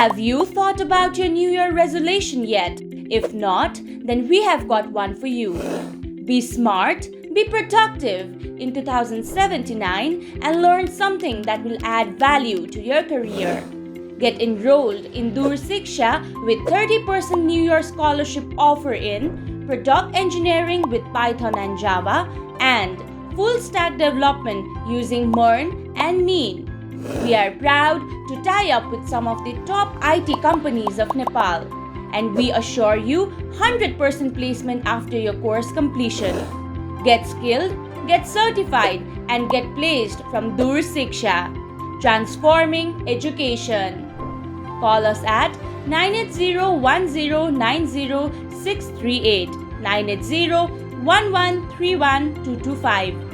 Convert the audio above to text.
Have you thought about your New Year resolution yet? If not, then we have got one for you. Be smart, be productive in 2079 and learn something that will add value to your career. Get enrolled in Dursikshya with 30% New Year scholarship offer in Product Engineering with Python and Java and Full Stack Development using MERN and MEAN. We are proud to tie up with some of the top IT companies of Nepal, and we assure you 100% placement after your course completion. Get skilled, get certified, and get placed from Dursikshya, transforming education. Call us at 980-1090-638, 980-1131-225.